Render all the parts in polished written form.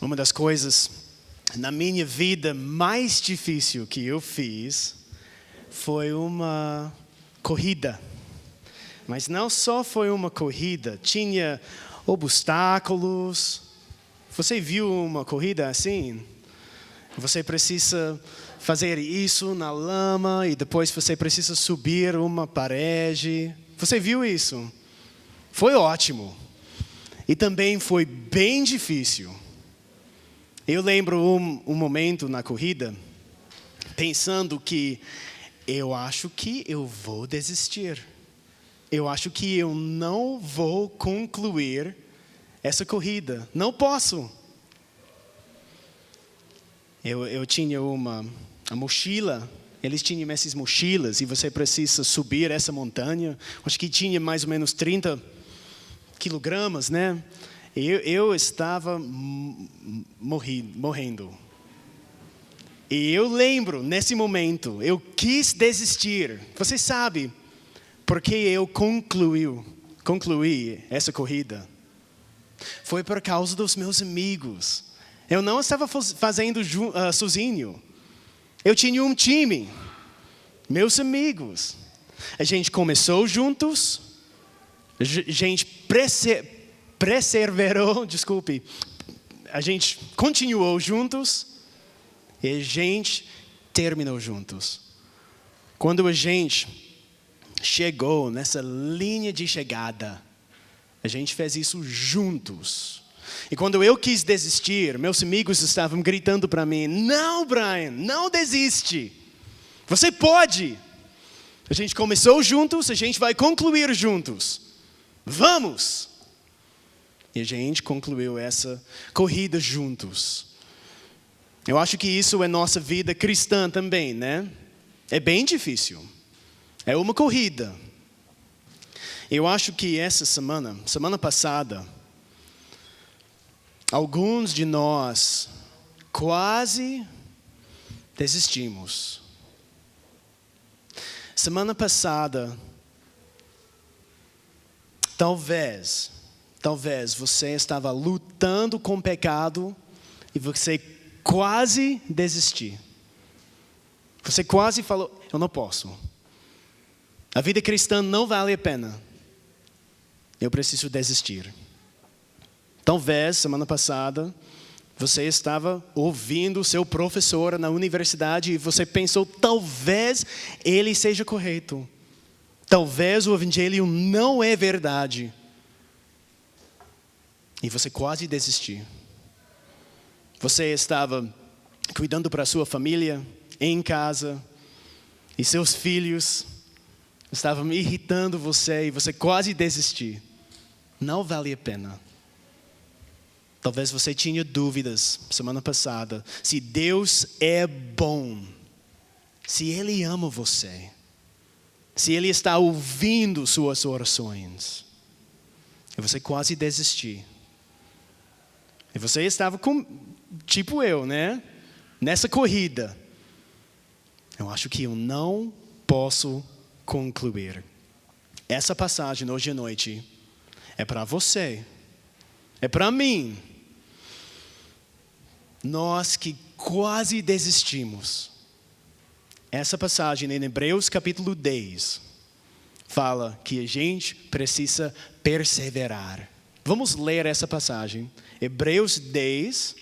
Uma das coisas na minha vida mais difícil que eu fiz foi uma corrida. Mas não só foi uma corrida, tinha obstáculos. Você viu uma corrida assim? Você precisa fazer isso na lama e depois você precisa subir uma parede. Você viu isso? Foi ótimo. E também foi bem difícil. Eu lembro um momento na corrida, pensando que eu acho que eu vou desistir. Eu acho que eu não vou concluir essa corrida. Não posso. Eu tinha uma mochila. Eles tinham essas mochilas e você precisa subir essa montanha. Acho que tinha mais ou menos 30 quilogramas, né? Eu estava morrendo. E eu lembro, nesse momento, eu quis desistir. Você sabe, porque eu concluí essa corrida. Foi por causa dos meus amigos. Eu não estava fazendo sozinho. Eu tinha um time. Meus amigos. A gente começou juntos. A gente perseverou, a gente continuou juntos e a gente terminou juntos. Quando a gente chegou nessa linha de chegada, a gente fez isso juntos. E quando eu quis desistir, meus amigos estavam gritando para mim: "Não, Brian, não desiste. Você pode. A gente começou juntos, a gente vai concluir juntos. Vamos!" E a gente concluiu essa corrida juntos. Eu acho que isso é nossa vida cristã também, né? É bem difícil. É uma corrida. Eu acho que essa semana passada, alguns de nós quase desistimos. Semana passada, talvez você estava lutando com o pecado e você quase desistiu. Você quase falou: "Eu não posso. A vida cristã não vale a pena. Eu preciso desistir." Talvez, semana passada, você estava ouvindo o seu professor na universidade e você pensou: talvez ele seja correto. Talvez o evangelho não é verdade. E você quase desistiu. Você estava cuidando para a sua família, em casa, e seus filhos estavam irritando você e você quase desistiu. Não vale a pena. Talvez você tinha dúvidas semana passada se Deus é bom, se Ele ama você, se Ele está ouvindo suas orações. E você quase desistiu. E você estava tipo eu, né? Nessa corrida. Eu acho que eu não posso concluir. Essa passagem hoje à noite é para você. É para mim. Nós que quase desistimos. Essa passagem em Hebreus capítulo 10 fala que a gente precisa perseverar. Vamos ler essa passagem. Hebreus 10,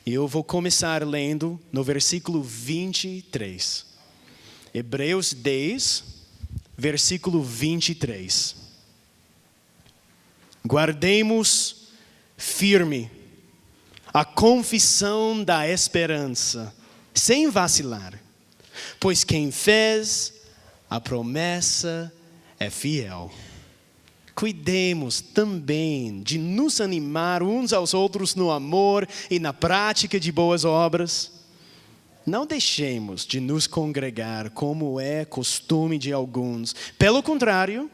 e eu vou começar lendo no versículo 23. Hebreus 10, versículo 23. Guardemos firme a confissão da esperança, sem vacilar, pois quem fez a promessa é fiel. Cuidemos também de nos animar uns aos outros no amor e na prática de boas obras. Não deixemos de nos congregar como é costume de alguns. Pelo contrário,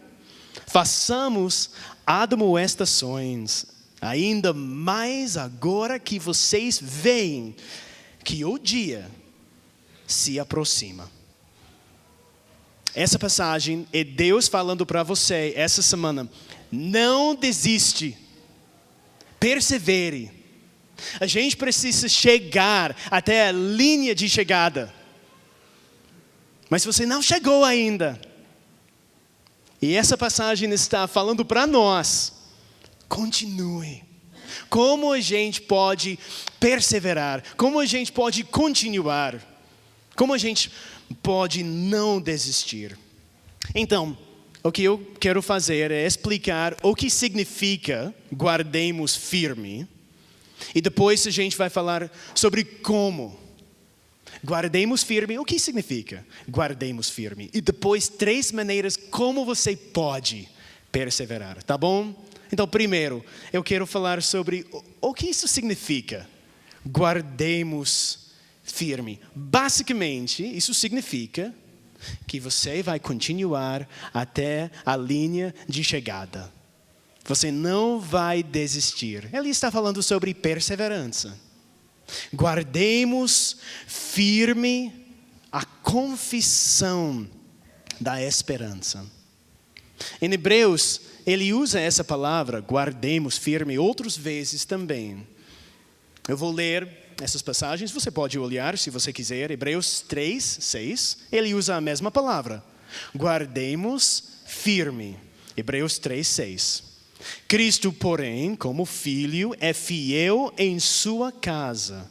façamos admoestações, ainda mais agora que vocês veem que o dia se aproxima. Essa passagem é Deus falando para você essa semana: não desiste, persevere, A gente precisa chegar até a linha de chegada. Mas você não chegou ainda. E essa passagem está falando para nós. Continue. Como a gente pode perseverar? Como a gente pode continuar? Como a gente pode não desistir? Então, o que eu quero fazer é explicar o que significa guardemos firme. E depois a gente vai falar sobre como. Guardemos firme, o que significa guardemos firme? E depois 3 maneiras como você pode perseverar, tá bom? Então, primeiro, eu quero falar sobre o que isso significa. Guardemos firme. Basicamente, isso significa que você vai continuar até a linha de chegada. Você não vai desistir. Ele está falando sobre perseverança. Guardemos firme a confissão da esperança. Em Hebreus, ele usa essa palavra, guardemos firme, outras vezes também. Eu vou ler essas passagens, você pode olhar se você quiser. Hebreus 3, 6, ele usa a mesma palavra. Guardemos firme. Hebreus 3, 6. Cristo, porém, como filho, é fiel em sua casa.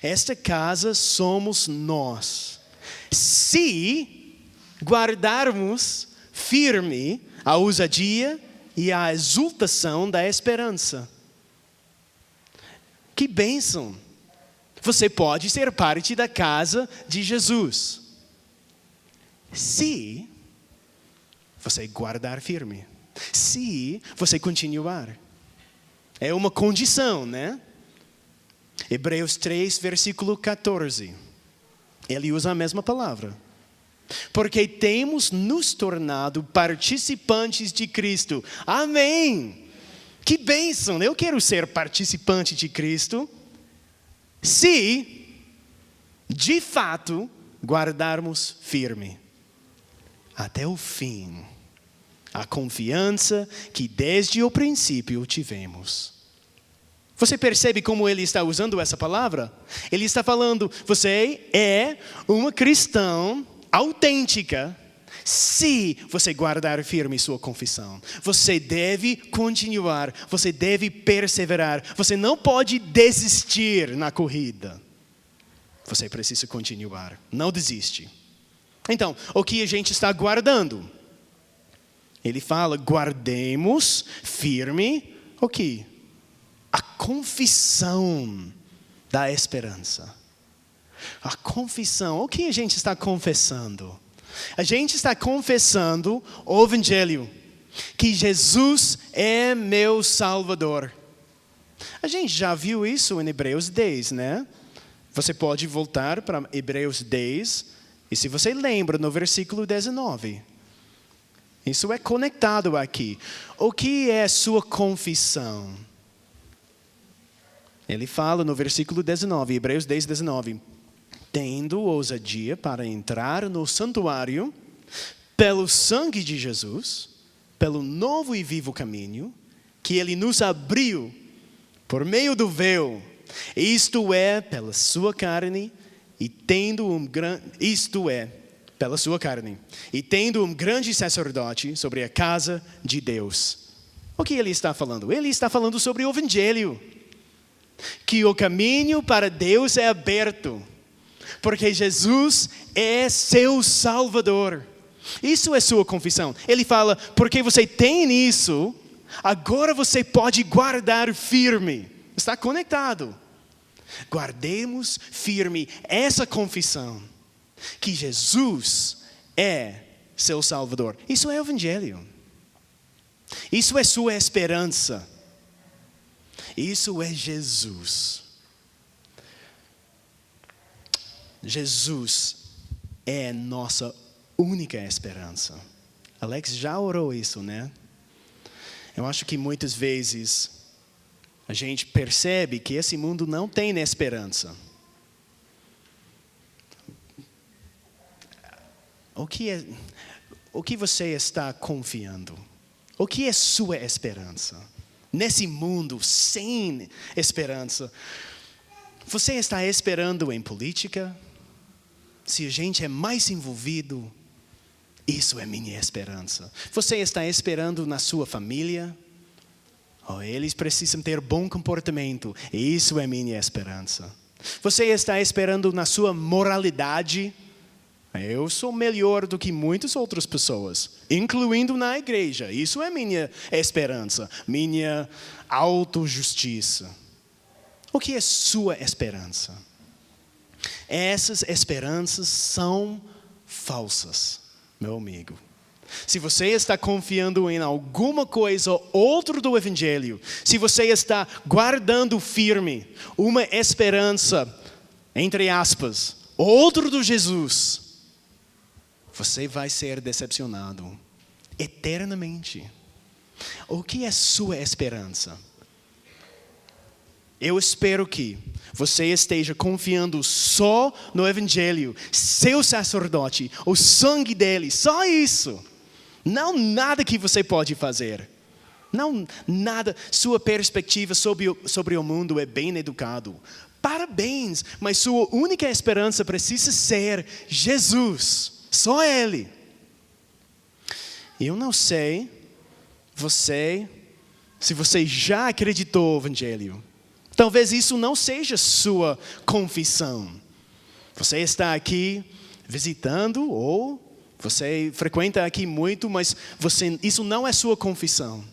Esta casa somos nós. Se guardarmos firme a ousadia e a exultação da esperança. Que bênção! Você pode ser parte da casa de Jesus. Se você guardar firme. Se você continuar. É uma condição, né? Hebreus 3, versículo 14. Ele usa a mesma palavra. Porque temos nos tornado participantes de Cristo. Amém! Que bênção! Eu quero ser participante de Cristo. Se, de fato, guardarmos firme. Até o fim. A confiança que desde o princípio tivemos. Você percebe como ele está usando essa palavra? Ele está falando, você é uma cristã autêntica se você guardar firme sua confissão. Você deve continuar, você deve perseverar. Você não pode desistir na corrida. Você precisa continuar, não desiste. Então, o que a gente está guardando? Ele fala, guardemos firme o quê? A confissão da esperança. A confissão, o que a gente está confessando? A gente está confessando o Evangelho, que Jesus é meu Salvador. A gente já viu isso em Hebreus 10, né? Você pode voltar para Hebreus 10, e se você lembra no versículo 19. Isso é conectado aqui. O que é sua confissão? Ele fala no versículo 19, Hebreus 10, 19. Tendo ousadia para entrar no santuário, pelo sangue de Jesus, pelo novo e vivo caminho, que Ele nos abriu por meio do véu, isto é, pela sua carne, e tendo pela sua carne, e tendo um grande sacerdote sobre a casa de Deus. O que ele está falando? Ele está falando sobre o Evangelho. Que o caminho para Deus é aberto. Porque Jesus é seu Salvador. Isso é sua confissão. Ele fala, porque você tem isso, agora você pode guardar firme. Está conectado. Guardemos firme essa confissão. Que Jesus é seu Salvador. Isso é o Evangelho. Isso é sua esperança. Isso é Jesus. Jesus é nossa única esperança. Alex já orou isso, né? Eu acho que muitas vezes a gente percebe que esse mundo não tem esperança. O que você está confiando? O que é sua esperança? nesse mundo sem esperança. Você está esperando em política? Se a gente é mais envolvido, isso é minha esperança. Você está esperando na sua família? Eles precisam ter bom comportamento. Isso é minha esperança. Você está esperando na sua moralidade? Eu sou melhor do que muitas outras pessoas, incluindo na igreja. Isso é minha esperança, minha autojustiça. O que é sua esperança? Essas esperanças são falsas, meu amigo. Se você está confiando em alguma coisa outra do Evangelho, se você está guardando firme uma esperança, entre aspas, outra do Jesus, você vai ser decepcionado eternamente. O que é sua esperança? Eu espero que você esteja confiando só no Evangelho, seu sacerdote, o sangue dele, só isso. Não nada que você pode fazer. Não nada, sua perspectiva sobre o mundo é bem educado. Parabéns, mas sua única esperança precisa ser Jesus. Só Ele. Eu não sei, se você já acreditou no Evangelho. Talvez isso não seja sua confissão. Você está aqui visitando ou você frequenta aqui muito, mas isso não é sua confissão.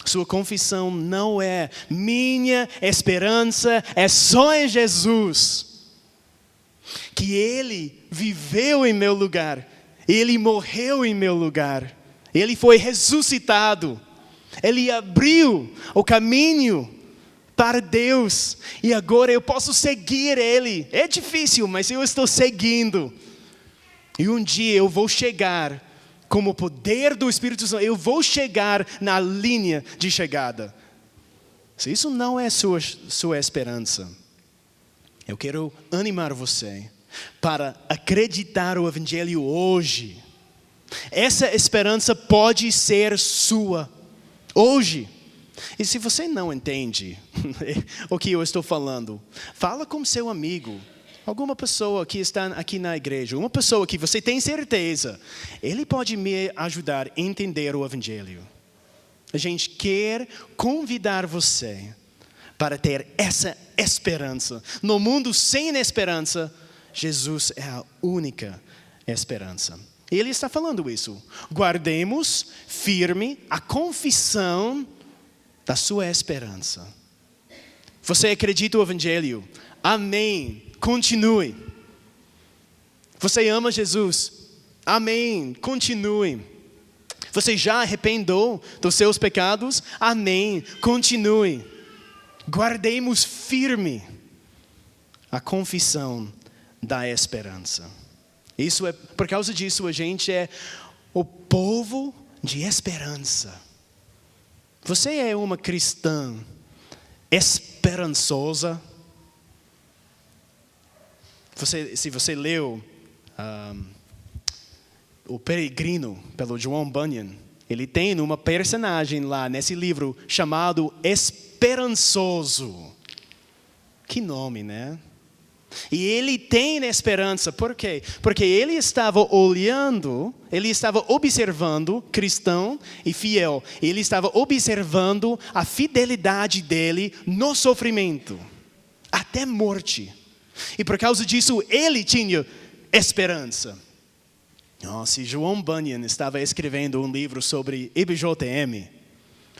Sua confissão não é minha esperança, é só em Jesus. Que Ele viveu em meu lugar, Ele morreu em meu lugar, Ele foi ressuscitado, Ele abriu o caminho para Deus, e agora eu posso seguir Ele. É difícil, mas eu estou seguindo. E um dia eu vou chegar, com o poder do Espírito Santo, eu vou chegar na linha de chegada. Se isso não é sua esperança, eu quero animar você para acreditar no Evangelho hoje. Essa esperança pode ser sua hoje. E se você não entende o que eu estou falando, fala com seu amigo, alguma pessoa que está aqui na igreja, uma pessoa que você tem certeza, ele pode me ajudar a entender o Evangelho. A gente quer convidar você para ter essa esperança. No mundo sem esperança, Jesus é a única esperança. Ele está falando isso. Guardemos firme a confissão da sua esperança. Você acredita no Evangelho? Amém. Continue. Você ama Jesus? Amém. Continue. Você já arrependeu dos seus pecados? Amém. Continue. Guardemos firme a confissão da esperança. Isso é, por causa disso, a gente é o povo de esperança. Você é uma cristã esperançosa? Se você leu O Peregrino, pelo John Bunyan, ele tem uma personagem lá nesse livro chamado Esperançoso. Que nome, né? E ele tem esperança, por quê? Porque ele estava olhando, ele estava observando, cristão e fiel, ele estava observando a fidelidade dele no sofrimento, até morte. E por causa disso, ele tinha esperança. Se John Bunyan estava escrevendo um livro sobre IBJM,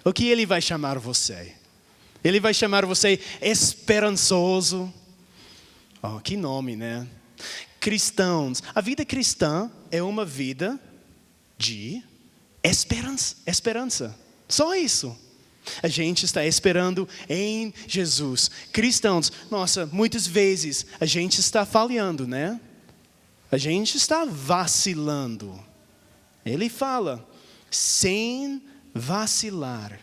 o que ele vai chamar você? Ele vai chamar você esperançoso. Que nome, né? Cristãos. A vida cristã é uma vida de esperança. Só isso. A gente está esperando em Jesus. Cristãos, muitas vezes a gente está falhando, né? A gente está vacilando. Ele fala, sem vacilar.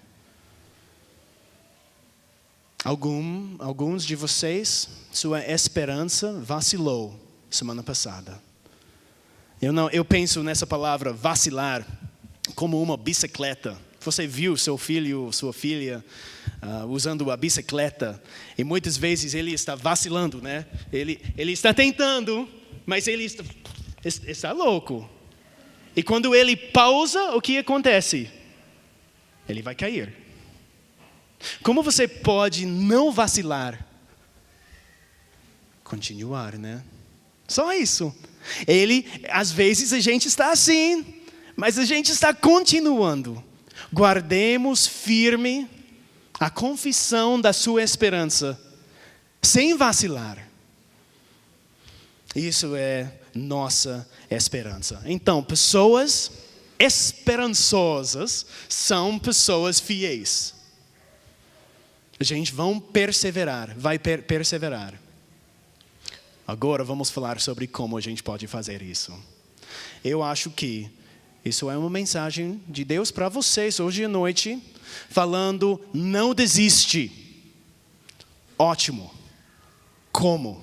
Alguns de vocês, sua esperança vacilou semana passada. Eu penso nessa palavra vacilar como uma bicicleta. Você viu seu filho, sua filha usando a bicicleta e muitas vezes ele está vacilando, né? Ele está tentando, mas ele está louco. E quando ele pausa, o que acontece? Ele vai cair. Como você pode não vacilar? Continuar, né? Só isso. Às vezes a gente está assim, mas a gente está continuando. Guardemos firme a confissão da sua esperança, sem vacilar. Isso é nossa esperança. Então, pessoas esperançosas são pessoas fiéis. A gente vai perseverar. Agora vamos falar sobre como a gente pode fazer isso. Eu acho que isso é uma mensagem de Deus para vocês hoje à noite, falando, não desiste. Ótimo. Como?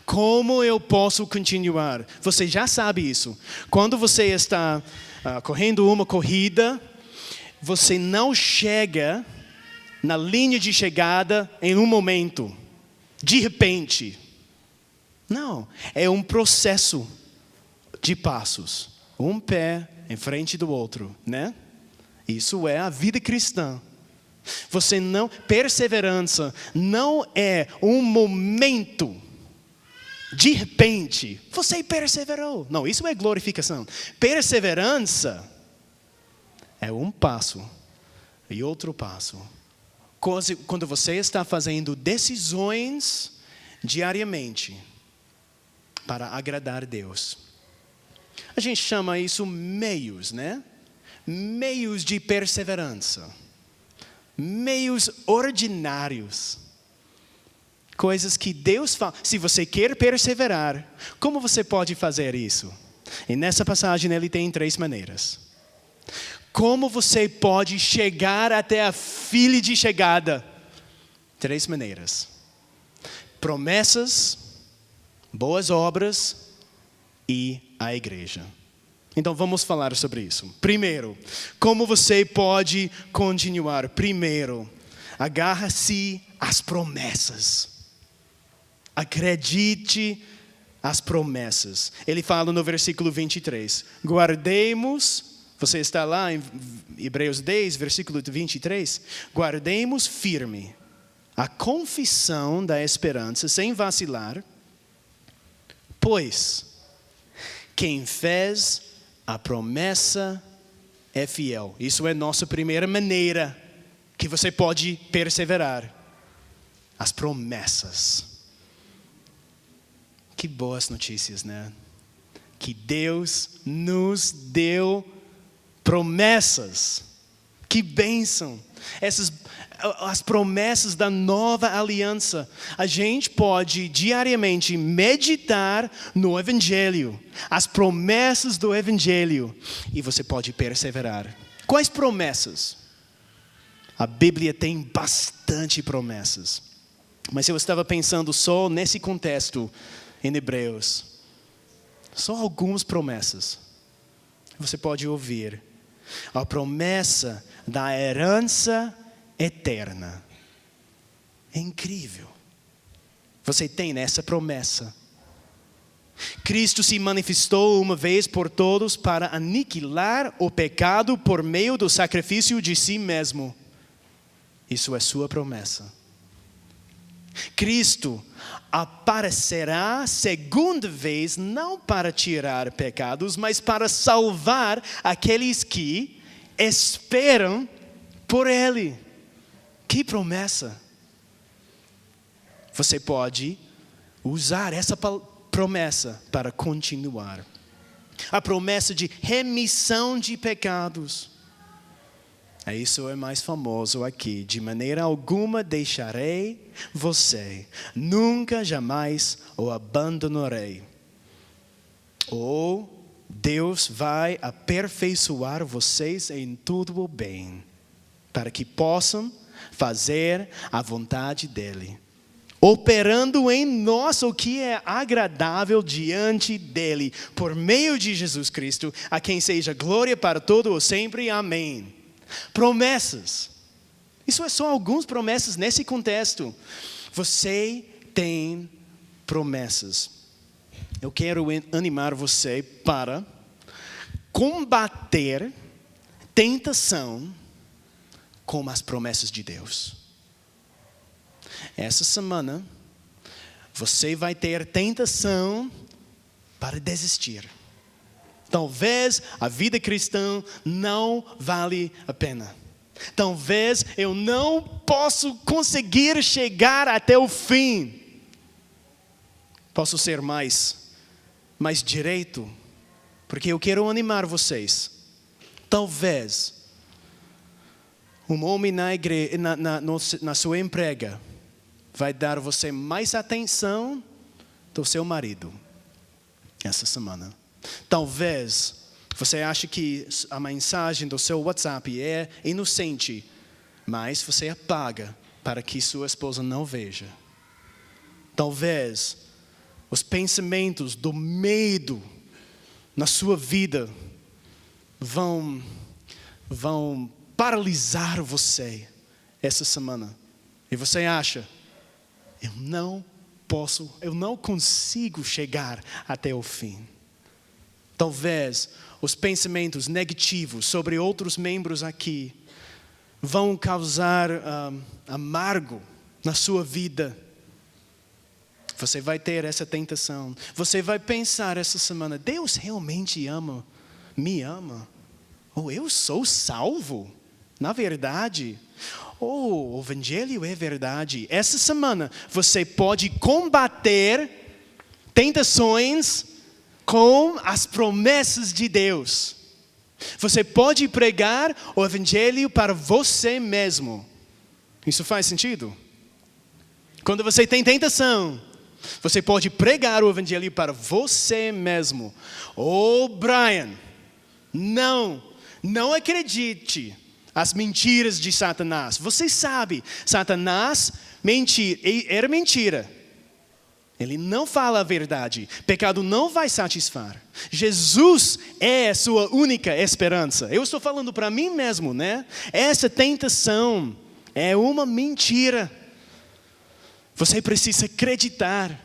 Como eu posso continuar? Você já sabe isso. Quando você está correndo uma corrida, você não chega na linha de chegada em um momento, de repente. Não, é um processo de passos, um pé em frente do outro, né? Isso é a vida cristã. Perseverança não é um momento, de repente, você perseverou. Não, isso é glorificação. Perseverança é um passo e outro passo. Quando você está fazendo decisões diariamente para agradar a Deus. A gente chama isso meios, né? Meios de perseverança. Meios ordinários. Coisas que Deus fala. Se você quer perseverar, como você pode fazer isso? E nessa passagem ele tem 3 maneiras. Como você pode chegar até a fila de chegada? 3 maneiras. Promessas, boas obras e a igreja. Então vamos falar sobre isso. Primeiro, como você pode continuar? Primeiro, agarra-se às promessas. Acredite às promessas. Ele fala no versículo 23. Guardemos, você está lá em Hebreus 10, versículo 23. Guardemos firme a confissão da esperança, sem vacilar. Pois quem fez a promessa é fiel. Isso é nossa primeira maneira que você pode perseverar. As promessas. Que boas notícias, né? Que Deus nos deu promessas. Que bênção. As promessas da nova aliança. A gente pode diariamente meditar no Evangelho. As promessas do Evangelho. E você pode perseverar. Quais promessas? A Bíblia tem bastante promessas. Mas eu estava pensando só nesse contexto em Hebreus. Só algumas promessas. Você pode ouvir. A promessa da herança eterna. É incrível. Você tem essa promessa. Cristo se manifestou uma vez por todos para aniquilar o pecado por meio do sacrifício de si mesmo. Isso é sua promessa. Cristo aparecerá segunda vez, não para tirar pecados, mas para salvar aqueles que esperam por Ele. Que promessa! Você pode usar essa promessa para continuar. A promessa de remissão de pecados. Isso é mais famoso aqui. De maneira alguma deixarei você. Nunca, jamais o abandonarei. Ou Deus vai aperfeiçoar vocês em tudo o bem. Para que possam fazer a vontade dEle. Operando em nós o que é agradável diante dEle. Por meio de Jesus Cristo. A quem seja glória para todo o sempre. Amém. Promessas. Isso é só algumas promessas nesse contexto. Você tem promessas. Eu quero animar você para combater tentação com as promessas de Deus. Essa semana, você vai ter tentação para desistir. Talvez a vida cristã não vale a pena. Talvez eu não possa conseguir chegar até o fim. Posso ser mais direito, porque eu quero animar vocês. Talvez um homem na sua emprega vai dar você mais atenção do seu marido essa semana. Talvez você ache que a mensagem do seu WhatsApp é inocente, mas você apaga para que sua esposa não veja. Talvez os pensamentos do medo na sua vida vão paralisar você essa semana. E você acha, eu não consigo chegar até o fim. Talvez os pensamentos negativos sobre outros membros aqui vão causar amargo na sua vida. Você vai ter essa tentação. Você vai pensar essa semana, Deus realmente me ama? Ou eu sou salvo? Na verdade, o evangelho é verdade. Essa semana você pode combater tentações com as promessas de Deus. Você pode pregar o evangelho para você mesmo. Isso faz sentido? Quando você tem tentação, você pode pregar o evangelho para você mesmo. Brian, não acredite as mentiras de Satanás. Você sabe, Satanás era mentira. Ele não fala a verdade. Pecado não vai satisfazer. Jesus é a sua única esperança. Eu estou falando para mim mesmo, né? Essa tentação é uma mentira. Você precisa acreditar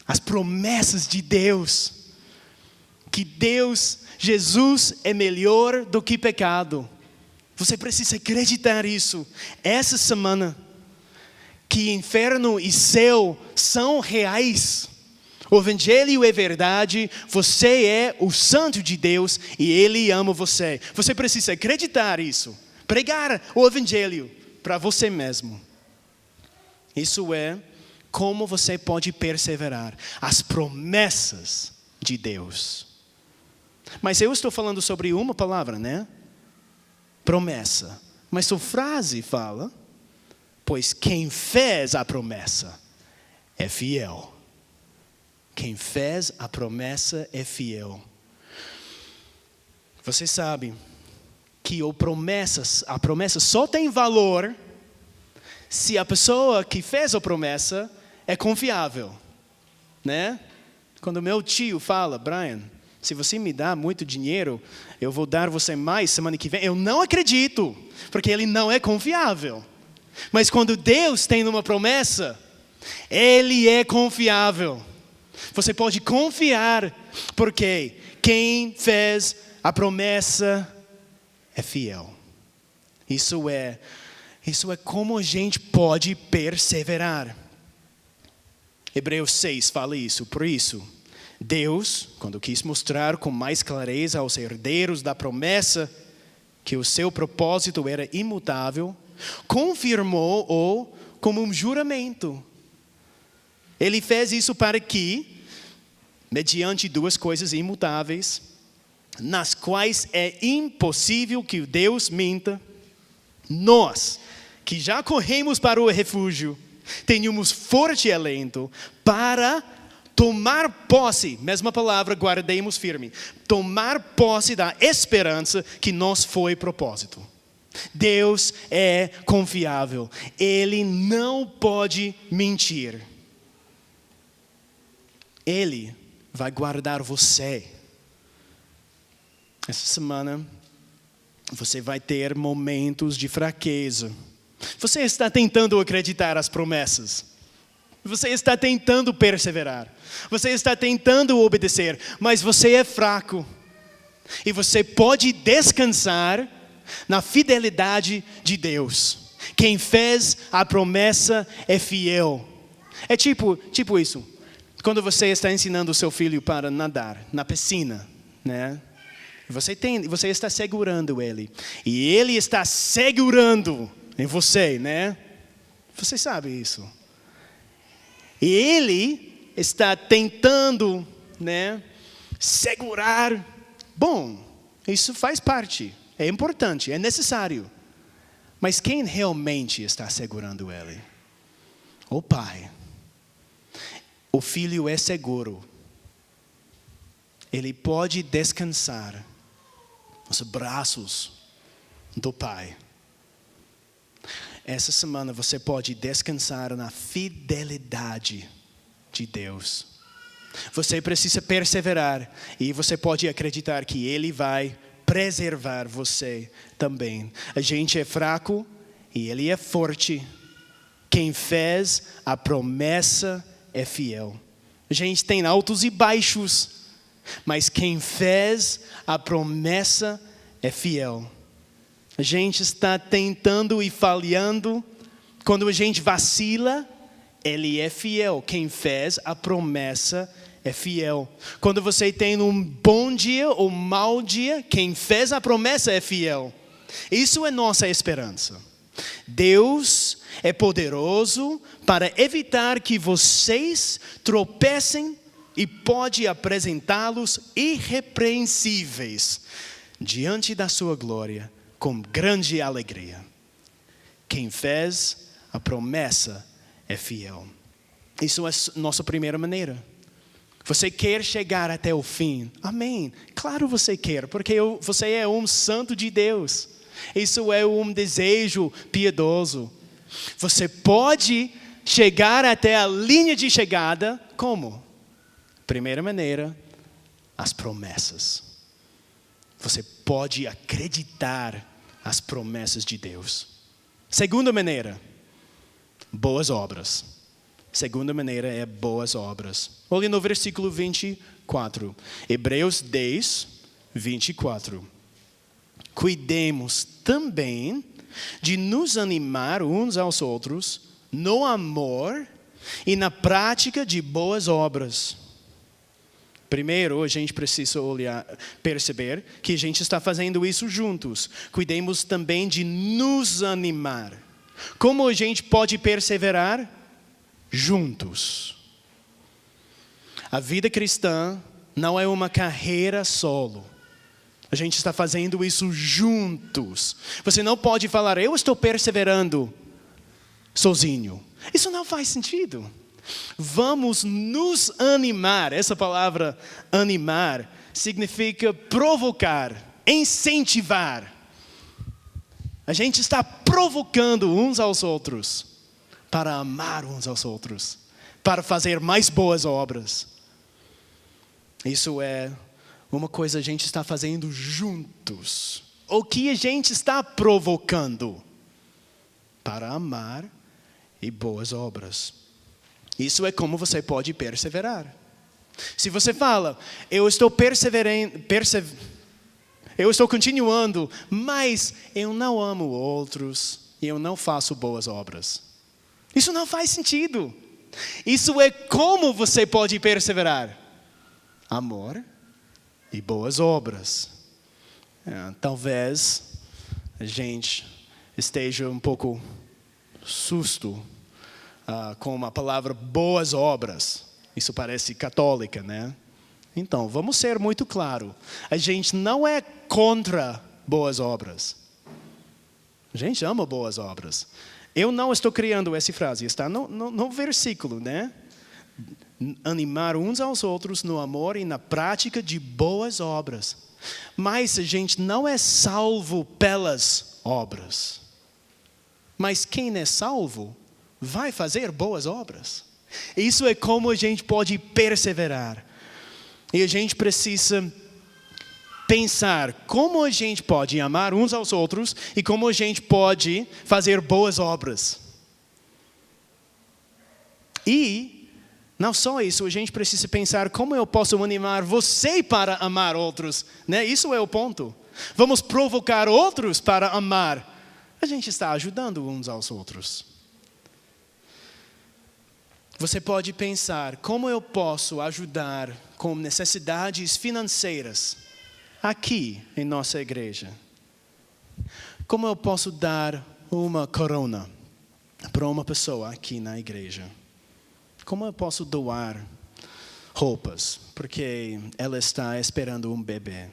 as promessas de Deus. Que Jesus é melhor do que pecado. Você precisa acreditar isso. Essa semana, que inferno e céu são reais. O evangelho é verdade, você é o santo de Deus e Ele ama você. Você precisa acreditar isso. Pregar o evangelho para você mesmo. Isso é como você pode perseverar. As promessas de Deus. Mas eu estou falando sobre uma palavra, né? Promessa. Mas a frase fala, pois quem fez a promessa é fiel. Quem fez a promessa é fiel. Você sabe que a promessa só tem valor se a pessoa que fez a promessa é confiável, né? Quando meu tio fala, Brian, se você me dá muito dinheiro, eu vou dar você mais semana que vem. Eu não acredito, porque ele não é confiável. Mas quando Deus tem uma promessa, Ele é confiável. Você pode confiar, porque quem fez a promessa é fiel. Isso é como a gente pode perseverar. Hebreus 6 fala isso. Por isso, Deus, quando quis mostrar com mais clareza aos herdeiros da promessa que o seu propósito era imutável, confirmou-o como um juramento. Ele fez isso para que, mediante duas coisas imutáveis, nas quais é impossível que Deus minta, nós, que já corremos para o refúgio, tenhamos forte alento para tomar posse, mesma palavra, guardemos firme, tomar posse da esperança que nos foi propósito. Deus é confiável, Ele não pode mentir. Ele vai guardar você. Essa semana, você vai ter momentos de fraqueza. Você está tentando acreditar as promessas. Você está tentando perseverar. Você está tentando obedecer, mas você é fraco. E você pode descansar na fidelidade de Deus. Quem fez a promessa é fiel. É tipo isso. Quando você está ensinando o seu filho para nadar na piscina, né? Você está segurando ele. E ele está segurando em você, né? Você sabe isso. E ele está tentando, né, segurar. Bom, isso faz parte. É importante, é necessário. Mas quem realmente está segurando ele? O pai. O filho é seguro. Ele pode descansar nos braços do pai. Essa semana você pode descansar na fidelidade de Deus. Você precisa perseverar e você pode acreditar que Ele vai preservar você também. A gente é fraco e Ele é forte. Quem fez a promessa é fiel. A gente tem altos e baixos, mas quem fez a promessa é fiel. A gente está tentando e falhando. Quando a gente vacila, Ele é fiel. Quem fez a promessa é fiel. Quando você tem um bom dia ou um mau dia, quem fez a promessa é fiel. Isso é nossa esperança. Deus é poderoso para evitar que vocês tropecem e pode apresentá-los irrepreensíveis diante da sua glória com grande alegria. Quem fez a promessa é fiel. Isso é nossa primeira maneira. Você quer chegar até o fim? Amém. Claro você quer, porque você é um santo de Deus. Isso é um desejo piedoso. Você pode chegar até a linha de chegada, como? Primeira maneira, as promessas. Você pode acreditar as promessas de Deus. Segunda maneira, boas obras. Segunda maneira é boas obras. Olha no versículo 24. Hebreus 10, 24. Cuidemos também de nos animar uns aos outros no amor e na prática de boas obras. Primeiro, a gente precisa perceber que a gente está fazendo isso juntos. Cuidemos também de nos animar. Como a gente pode perseverar? Juntos. A vida cristã não é uma carreira solo. A gente está fazendo isso juntos. Você não pode falar, eu estou perseverando sozinho. Isso não faz sentido. Vamos nos animar. Essa palavra animar significa provocar, incentivar. A gente está provocando uns aos outros para amar uns aos outros, para fazer mais boas obras. Isso é uma coisa que a gente está fazendo juntos. O que a gente está provocando? Para amar e boas obras. Isso é como você pode perseverar. Se você fala, eu estou eu estou continuando, mas eu não amo outros e eu não faço boas obras. Isso não faz sentido. Isso é como você pode perseverar. Amor e boas obras. Talvez a gente esteja um pouco susto com a palavra boas obras. Isso parece católica, né? Então, vamos ser muito claros. A gente não é contra boas obras. A gente ama boas obras. Eu não estou criando essa frase, está no versículo, né? Animar uns aos outros no amor e na prática de boas obras. Mas a gente não é salvo pelas obras. Mas quem é salvo vai fazer boas obras. Isso é como a gente pode perseverar. E a gente precisa pensar como a gente pode amar uns aos outros e como a gente pode fazer boas obras. E não só isso, a gente precisa pensar como eu posso animar você para amar outros, né? Isso é o ponto. Vamos provocar outros para amar. A gente está ajudando uns aos outros. Você pode pensar como eu posso ajudar com necessidades financeiras aqui em nossa igreja. Como eu posso dar uma corona para uma pessoa aqui na igreja? Como eu posso doar roupas porque ela está esperando um bebê?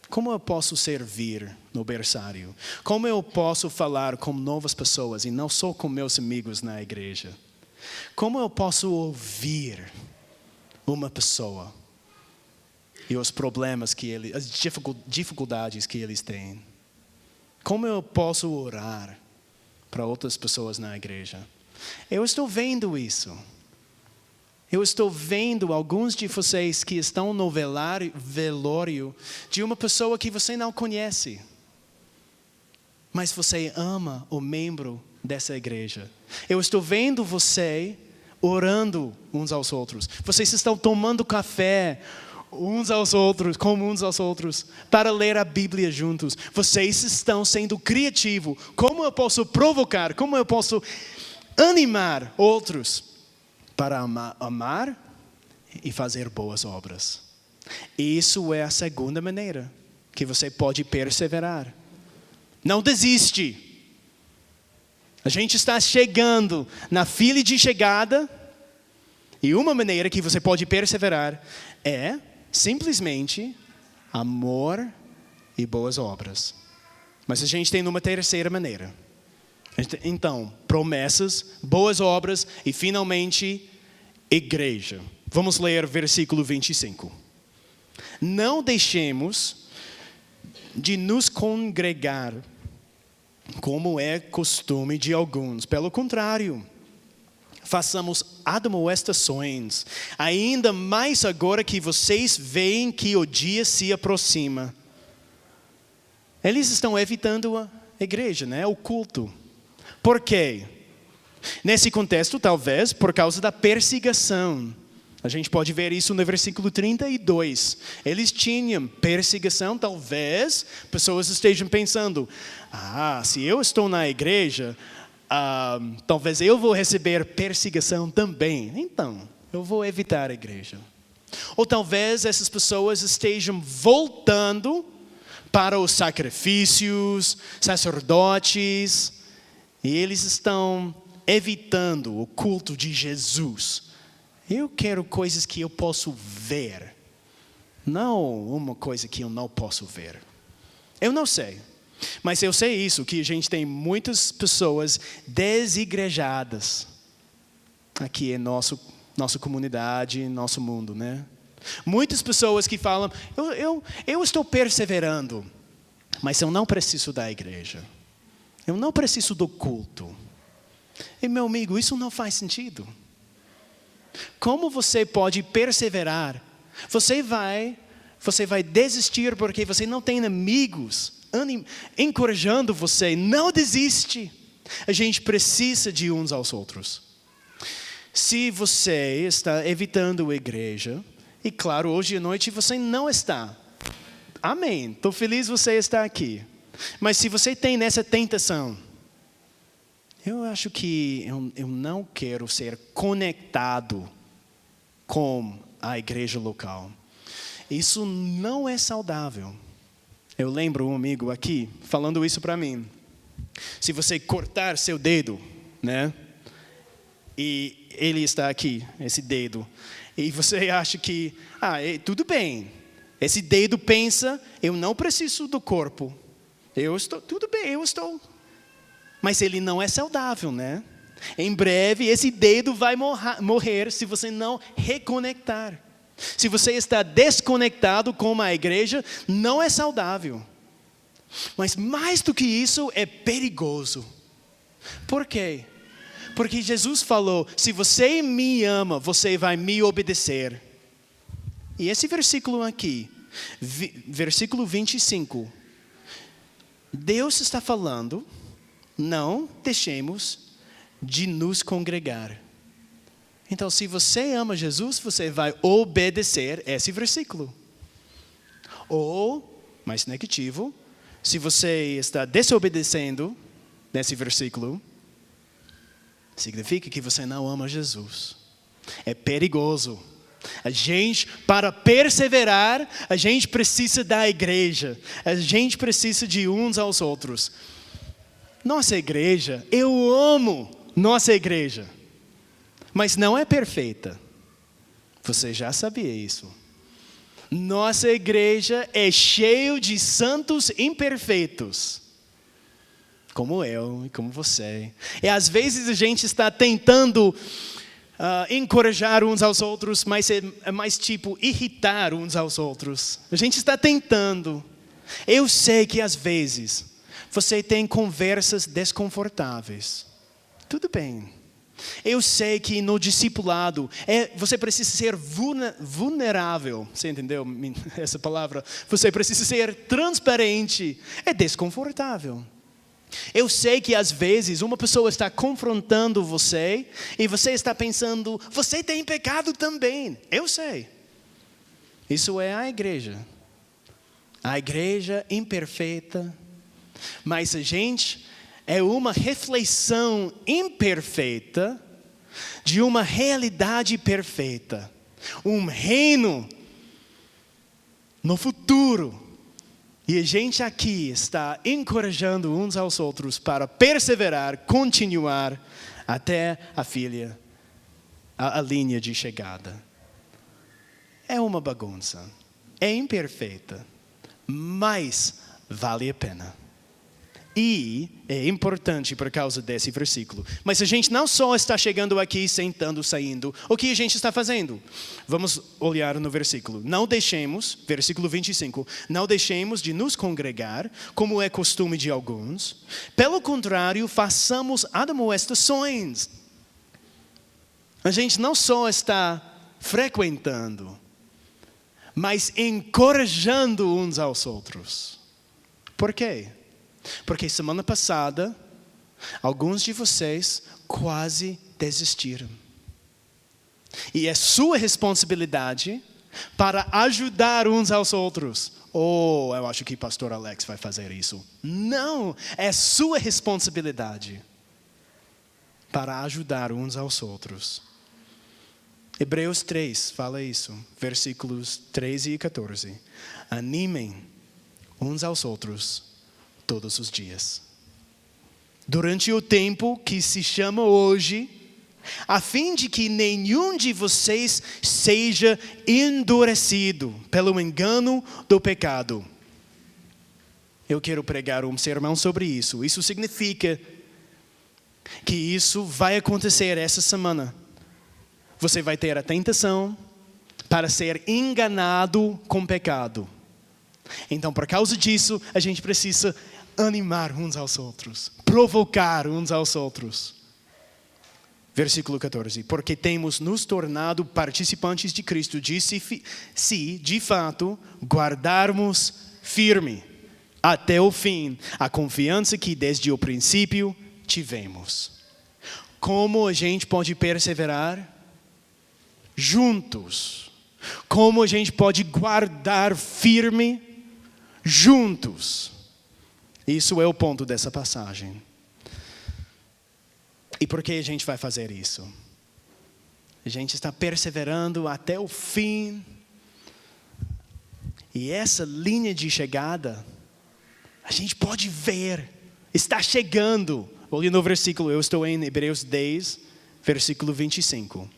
Como eu posso servir no berçário? Como eu posso falar com novas pessoas e não só com meus amigos na igreja? Como eu posso ouvir uma pessoa e os problemas as dificuldades que eles têm? Como eu posso orar para outras pessoas na igreja? Eu estou vendo isso. Eu estou vendo alguns de vocês que estão no velório de uma pessoa que você não conhece. Mas você ama o membro dessa igreja. Eu estou vendo você orando uns aos outros. Vocês estão tomando café uns aos outros, como uns aos outros, para ler a Bíblia juntos. Vocês estão sendo criativos. Como eu posso provocar, como eu posso animar outros para amar e fazer boas obras? Isso é a segunda maneira que você pode perseverar. Não desiste. A gente está chegando na fila de chegada e uma maneira que você pode perseverar é simplesmente amor e boas obras. Mas a gente tem uma terceira maneira. Então, promessas, boas obras e finalmente igreja. Vamos ler versículo 25. Não deixemos de nos congregar, como é costume de alguns. Pelo contrário, façamos admoestações, ainda mais agora que vocês veem que o dia se aproxima. Eles estão evitando a igreja, né? O culto. Por quê? Nesse contexto, talvez, por causa da perseguição. A gente pode ver isso no versículo 32. Eles tinham perseguição, talvez pessoas estejam pensando, se eu estou na igreja, talvez eu vou receber perseguição também. Então, eu vou evitar a igreja. Ou talvez essas pessoas estejam voltando para os sacrifícios, sacerdotes, e eles estão evitando o culto de Jesus. Eu quero coisas que eu posso ver, não uma coisa que eu não posso ver. Eu não sei, mas eu sei isso, que a gente tem muitas pessoas desigrejadas aqui em nossa comunidade, nosso mundo, né? Muitas pessoas que falam, eu estou perseverando, mas eu não preciso da igreja. Eu não preciso do culto. E meu amigo, isso não faz sentido. Como você pode perseverar? Você vai desistir porque você não tem amigos encorajando você. Não desiste. A gente precisa de uns aos outros. Se você está evitando a igreja, e claro, hoje à noite você não está. Amém. Estou feliz você está aqui. Mas se você tem nessa tentação, eu acho que eu não quero ser conectado com a igreja local. Isso não é saudável. Eu lembro um amigo aqui falando isso para mim. Se você cortar seu dedo, né? E ele está aqui, esse dedo. E você acha que, tudo bem. Esse dedo pensa, eu não preciso do corpo. Tudo bem, eu estou. Mas ele não é saudável, né? Em breve, esse dedo vai morrer se você não reconectar. Se você está desconectado com a igreja, não é saudável. Mas mais do que isso, é perigoso. Por quê? Porque Jesus falou, se você me ama, você vai me obedecer. E esse versículo aqui Versículo 25. Deus está falando, não deixemos de nos congregar. Então, se você ama Jesus, você vai obedecer esse versículo. Ou, mais negativo, se você está desobedecendo nesse versículo, significa que você não ama Jesus. É perigoso. Para perseverar, a gente precisa da igreja. A gente precisa de uns aos outros. Nossa igreja, eu amo nossa igreja. Mas não é perfeita. Você já sabia isso. Nossa igreja é cheia de santos imperfeitos. Como eu e como você. E às vezes a gente está tentando encorajar uns aos outros, mas é mais tipo irritar uns aos outros. A gente está tentando. Eu sei que às vezes você tem conversas desconfortáveis. Tudo bem. Eu sei que no discipulado você precisa ser vulnerável. Você entendeu essa palavra? Você precisa ser transparente. É desconfortável. Eu sei que às vezes uma pessoa está confrontando você e você está pensando, você tem pecado também. Eu sei. Isso é a igreja. A igreja imperfeita. Mas a gente é uma reflexão imperfeita de uma realidade perfeita. Um reino no futuro. E a gente aqui está encorajando uns aos outros para perseverar, continuar até a linha de chegada. É uma bagunça, é imperfeita, mas vale a pena. E é importante por causa desse versículo. Mas a gente não só está chegando aqui, sentando, saindo. O que a gente está fazendo? Vamos olhar no versículo. Não deixemos, versículo 25. Não deixemos de nos congregar, como é costume de alguns. Pelo contrário, façamos admoestações. A gente não só está frequentando, mas encorajando uns aos outros. Por quê? Porque semana passada, alguns de vocês quase desistiram. E é sua responsabilidade para ajudar uns aos outros. Eu acho que o pastor Alex vai fazer isso. Não, é sua responsabilidade para ajudar uns aos outros. Hebreus 3 fala isso, versículos 13 e 14. Animem uns aos outros todos os dias. Durante o tempo que se chama hoje, a fim de que nenhum de vocês seja endurecido pelo engano do pecado. Eu quero pregar um sermão sobre isso. Isso significa que isso vai acontecer essa semana. Você vai ter a tentação para ser enganado com pecado. Então, por causa disso, a gente precisa animar uns aos outros, provocar uns aos outros. Versículo 14. Porque temos nos tornado participantes de Cristo, se de fato guardarmos firme até o fim a confiança que desde o princípio tivemos. Como a gente pode perseverar? Juntos. Como a gente pode guardar firme? Juntos. Isso é o ponto dessa passagem. E por que a gente vai fazer isso? A gente está perseverando até o fim. E essa linha de chegada, a gente pode ver, está chegando. Olha no versículo, eu estou em Hebreus 10, versículo 25.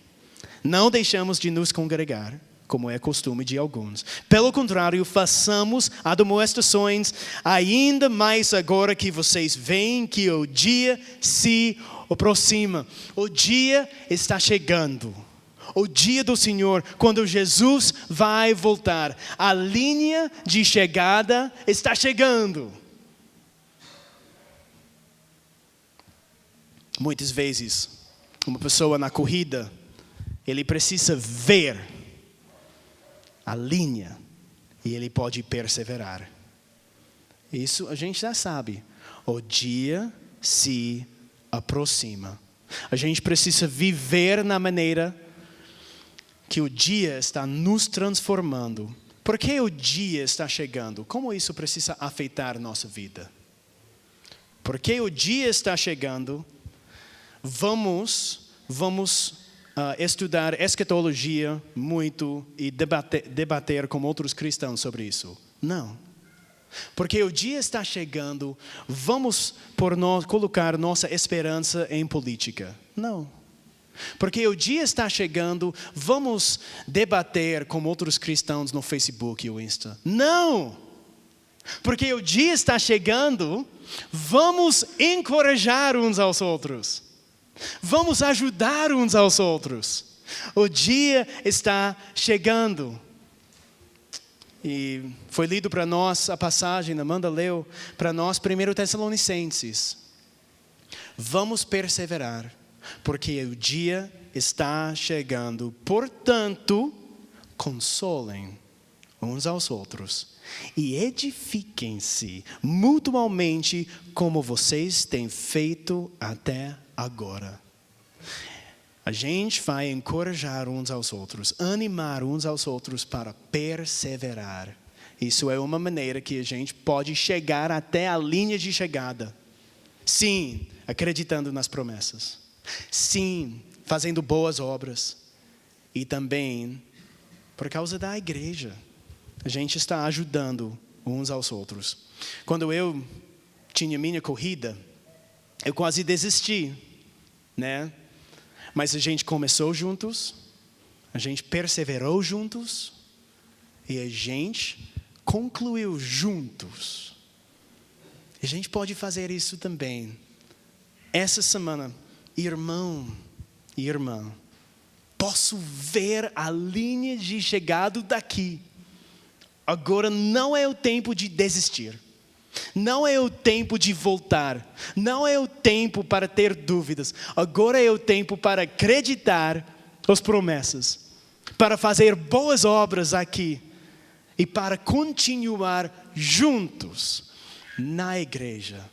Não deixamos de nos congregar, como é costume de alguns. Pelo contrário, façamos admoestações, ainda mais agora que vocês veem que o dia se aproxima. O dia está chegando. O dia do Senhor, quando Jesus vai voltar. A linha de chegada está chegando. Muitas vezes, uma pessoa na corrida, ele precisa ver a linha e ele pode perseverar. Isso a gente já sabe. O dia se aproxima. A gente precisa viver na maneira que o dia está nos transformando. Porque o dia está chegando? Como isso precisa afetar nossa vida? Porque o dia está chegando, vamos estudar escatologia muito e debater com outros cristãos sobre isso? Não. Porque o dia está chegando, vamos colocar nossa esperança em política? Não. Porque o dia está chegando, vamos debater com outros cristãos no Facebook ou Insta? Não! Porque o dia está chegando, vamos encorajar uns aos outros. Vamos ajudar uns aos outros. O dia está chegando. E foi lido para nós a passagem, Amanda leu para nós 1 Tessalonicenses. Vamos perseverar, porque o dia está chegando. Portanto, consolem uns aos outros e edifiquem-se mutuamente como vocês têm feito até agora. A gente vai encorajar uns aos outros, animar uns aos outros para perseverar. Isso é uma maneira que a gente pode chegar até a linha de chegada. Sim, acreditando nas promessas. Sim, fazendo boas obras. E também, por causa da igreja, a gente está ajudando uns aos outros. Quando eu tinha minha corrida, eu quase desisti, né? Mas a gente começou juntos, a gente perseverou juntos e a gente concluiu juntos. A gente pode fazer isso também. Essa semana, irmão e irmã, posso ver a linha de chegada daqui. Agora não é o tempo de desistir. Não é o tempo de voltar. Não é o tempo para ter dúvidas. Agora é o tempo para acreditar as promessas. Para fazer boas obras aqui. E para continuar juntos na igreja.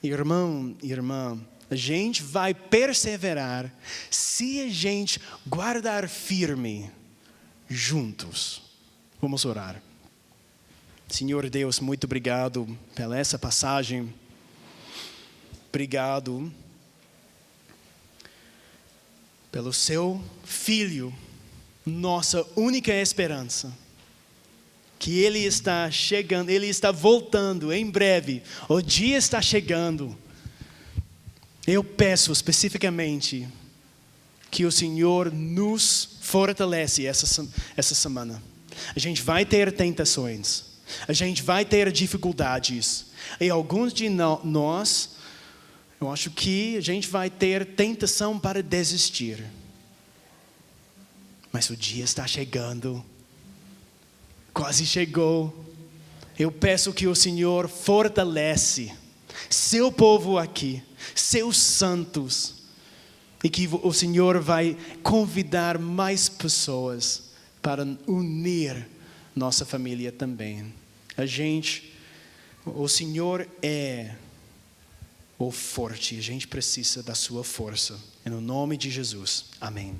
Irmão e irmã, a gente vai perseverar se a gente guardar firme juntos. Vamos orar. Senhor Deus, muito obrigado pela essa passagem. Obrigado pelo seu Filho, nossa única esperança. Que Ele está chegando, Ele está voltando em breve. O dia está chegando. Eu peço especificamente que o Senhor nos fortalece essa semana. A gente vai ter tentações. A gente vai ter dificuldades. E alguns de nós, eu acho que a gente vai ter tentação para desistir. Mas o dia está chegando. Quase chegou. Eu peço que o Senhor fortalece seu povo aqui, seus santos. E que o Senhor vai convidar mais pessoas para unir nossa família também. O Senhor é o forte, a gente precisa da sua força. Em nome de Jesus, amém.